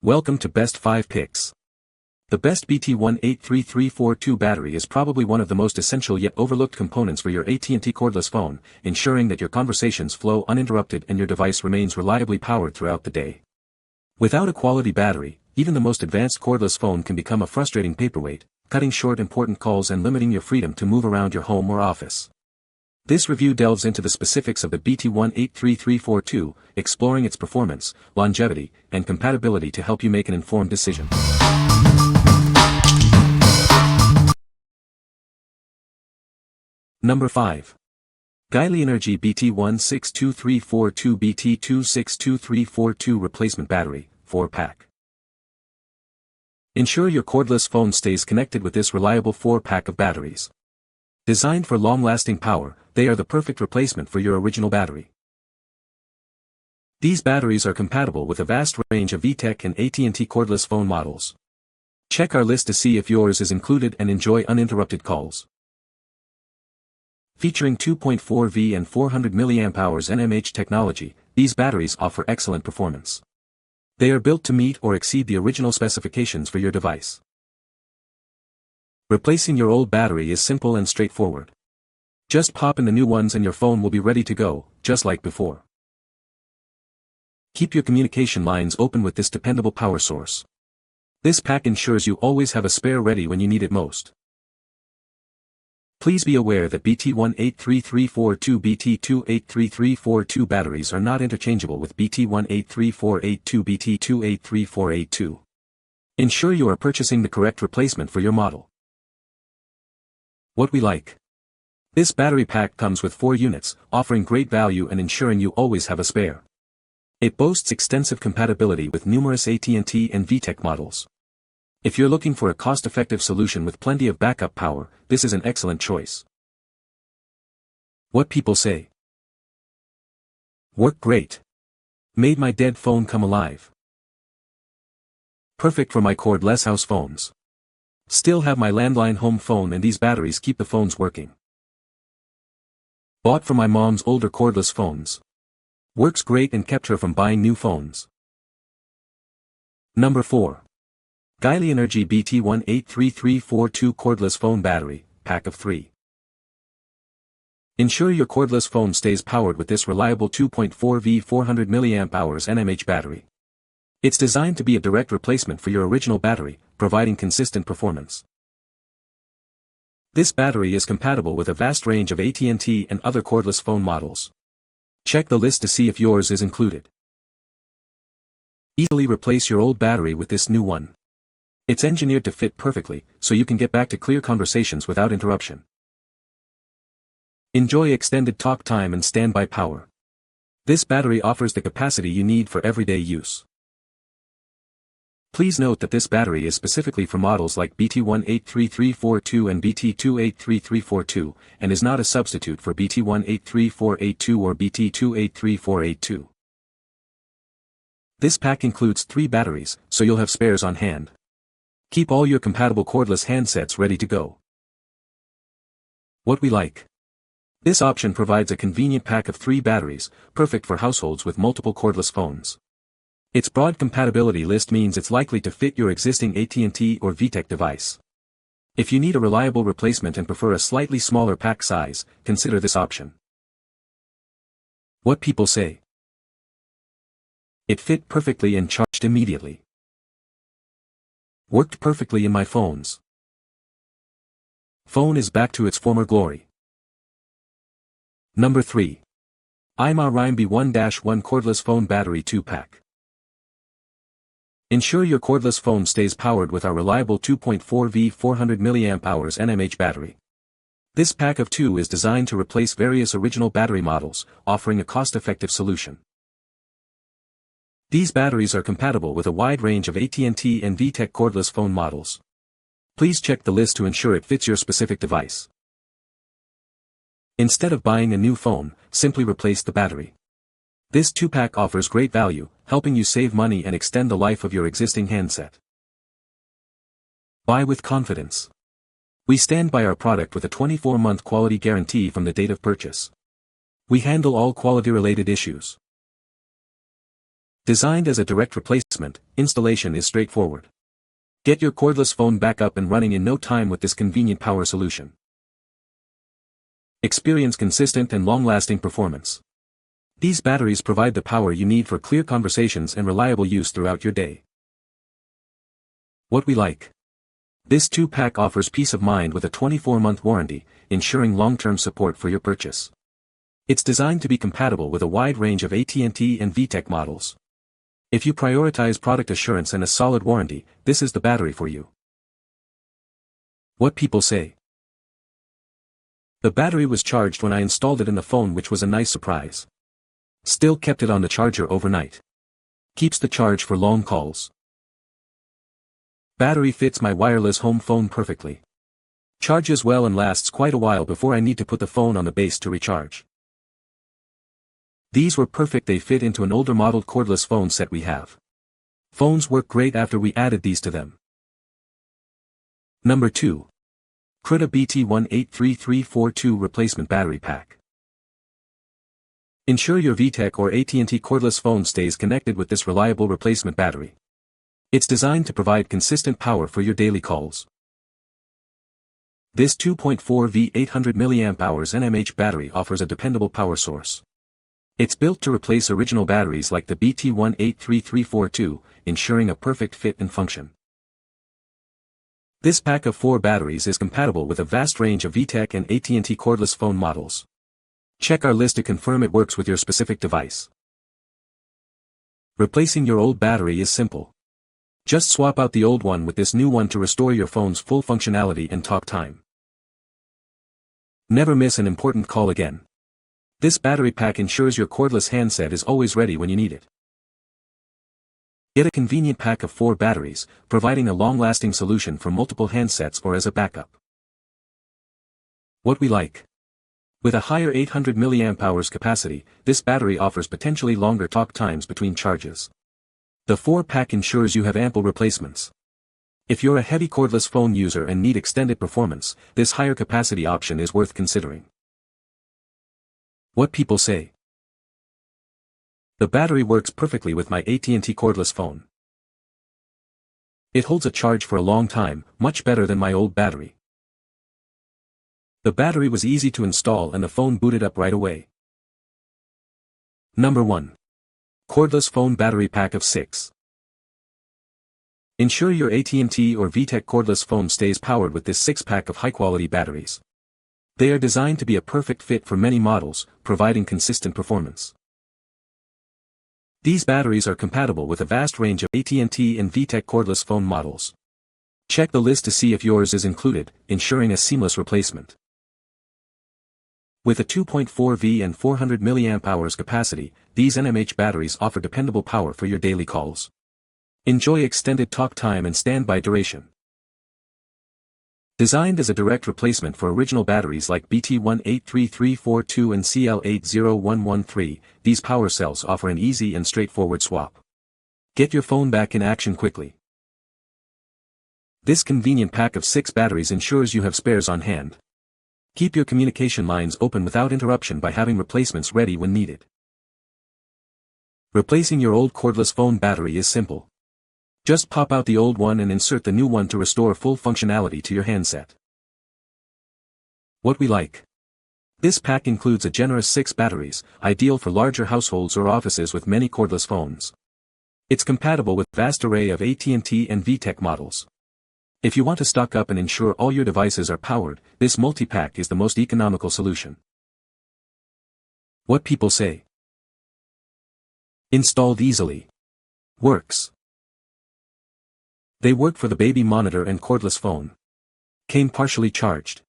Welcome to Best 5 Picks. The best Bt183342 battery is probably one of the most essential yet overlooked components for your AT&T cordless phone, ensuring that your conversations flow uninterrupted and your device remains reliably powered throughout the day. Without a quality battery, even the most advanced cordless phone can become a frustrating paperweight, cutting short important calls and limiting your freedom to move around your home or office. This review delves into the specifics of the Bt183342, exploring its performance, longevity, and compatibility to help you make an informed decision. Number 5. GEILIENERGY Bt183342 Bt183342 Replacement Battery, 4-pack. Ensure your cordless phone stays connected with this reliable 4-pack of batteries. Designed for long-lasting power, they are the perfect replacement for your original battery. These batteries are compatible with a vast range of VTech and AT&T cordless phone models. Check our list to see if yours is included and enjoy uninterrupted calls. Featuring 2.4V and 400 mAh NMH technology, these batteries offer excellent performance. They are built to meet or exceed the original specifications for your device. Replacing your old battery is simple and straightforward. Just pop in the new ones and your phone will be ready to go, just like before. Keep your communication lines open with this dependable power source. This pack ensures you always have a spare ready when you need it most. Please be aware that Bt183342 Bt183342 batteries are not interchangeable with Bt183482 Bt183482. Ensure you are purchasing the correct replacement for your model. What we like. This battery pack comes with 4 units, offering great value and ensuring you always have a spare. It boasts extensive compatibility with numerous AT&T and VTech models. If you're looking for a cost-effective solution with plenty of backup power, this is an excellent choice. What people say. Work great. Made my dead phone come alive. Perfect for my cordless house phones. Still have my landline home phone and these batteries keep the phones working. Bought for my mom's older cordless phones. Works great and kept her from buying new phones. Number 4. GEILIENERGY Bt183342 Cordless Phone Battery, Pack of 3. Ensure your cordless phone stays powered with this reliable 2.4V 400 mAh NMH battery. It's designed to be a direct replacement for your original battery, providing consistent performance. This battery is compatible with a vast range of AT&T and other cordless phone models. Check the list to see if yours is included. Easily replace your old battery with this new one. It's engineered to fit perfectly, so you can get back to clear conversations without interruption. Enjoy extended talk time and standby power. This battery offers the capacity you need for everyday use. Please note that this battery is specifically for models like Bt183342 and Bt183342, and is not a substitute for Bt183482 or Bt183482. This pack includes 3 batteries, so you'll have spares on hand. Keep all your compatible cordless handsets ready to go. What we like. This option provides a convenient pack of 3 batteries, perfect for households with multiple cordless phones. Its broad compatibility list means it's likely to fit your existing AT&T or VTech device. If you need a reliable replacement and prefer a slightly smaller pack size, consider this option. What people say. It fit perfectly and charged immediately. Worked perfectly in my phones. Phone is back to its former glory. Number 3. iMah Ryme B1-1 Cordless Phone Battery 2-pack. Ensure your cordless phone stays powered with our reliable 2.4V 400 mAh NMH battery. This pack of 2 is designed to replace various original battery models, offering a cost-effective solution. These batteries are compatible with a wide range of AT&T and VTech cordless phone models. Please check the list to ensure it fits your specific device. Instead of buying a new phone, simply replace the battery. This 2-pack offers great value, helping you save money and extend the life of your existing handset. Buy with confidence. We stand by our product with a 24-month quality guarantee from the date of purchase. We handle all quality-related issues. Designed as a direct replacement, installation is straightforward. Get your cordless phone back up and running in no time with this convenient power solution. Experience consistent and long-lasting performance. These batteries provide the power you need for clear conversations and reliable use throughout your day. What we like. This 2-pack offers peace of mind with a 24-month warranty, ensuring long-term support for your purchase. It's designed to be compatible with a wide range of AT&T and VTech models. If you prioritize product assurance and a solid warranty, this is the battery for you. What people say. The battery was charged when I installed it in the phone, which was a nice surprise. Still kept it on the charger overnight. Keeps the charge for long calls. Battery fits my wireless home phone perfectly. Charges well and lasts quite a while before I need to put the phone on the base to recharge. These were perfect, they fit into an older modeled cordless phone set we have. Phones work great after we added these to them. Number 2. Kruta Bt183342 Replacement Battery Pack. Ensure your VTech or AT&T cordless phone stays connected with this reliable replacement battery. It's designed to provide consistent power for your daily calls. This 2.4V 800 mAh NMH battery offers a dependable power source. It's built to replace original batteries like the Bt183342, ensuring a perfect fit and function. This pack of 4 batteries is compatible with a vast range of VTech and AT&T cordless phone models. Check our list to confirm it works with your specific device. Replacing your old battery is simple. Just swap out the old one with this new one to restore your phone's full functionality and talk time. Never miss an important call again. This battery pack ensures your cordless handset is always ready when you need it. Get a convenient pack of 4 batteries, providing a long-lasting solution for multiple handsets or as a backup. What we like. With a higher 800 mAh capacity, this battery offers potentially longer talk times between charges. The 4-pack ensures you have ample replacements. If you're a heavy cordless phone user and need extended performance, this higher capacity option is worth considering. What people say. The battery works perfectly with my AT&T cordless phone. It holds a charge for a long time, much better than my old battery. The battery was easy to install and the phone booted up right away. Number 1. Cordless phone battery pack of 6. Ensure your AT&T or VTech cordless phone stays powered with this 6-pack of high-quality batteries. They are designed to be a perfect fit for many models, providing consistent performance. These batteries are compatible with a vast range of AT&T and VTech cordless phone models. Check the list to see if yours is included, ensuring a seamless replacement. With a 2.4V and 400 mAh capacity, these NMH batteries offer dependable power for your daily calls. Enjoy extended talk time and standby duration. Designed as a direct replacement for original batteries like Bt183342 and CL80113, these power cells offer an easy and straightforward swap. Get your phone back in action quickly. This convenient pack of 6 batteries ensures you have spares on hand. Keep your communication lines open without interruption by having replacements ready when needed. Replacing your old cordless phone battery is simple. Just pop out the old one and insert the new one to restore full functionality to your handset. What we like. This pack includes a generous 6 batteries, ideal for larger households or offices with many cordless phones. It's compatible with a vast array of AT&T and VTech models. If you want to stock up and ensure all your devices are powered, this multi-pack is the most economical solution. What people say. Installed easily. Works. They work for the baby monitor and cordless phone. Came partially charged.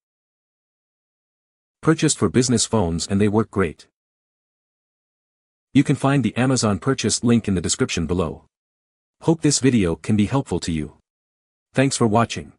Purchased for business phones and they work great. You can find the Amazon purchase link in the description below. Hope this video can be helpful to you. Thanks for watching.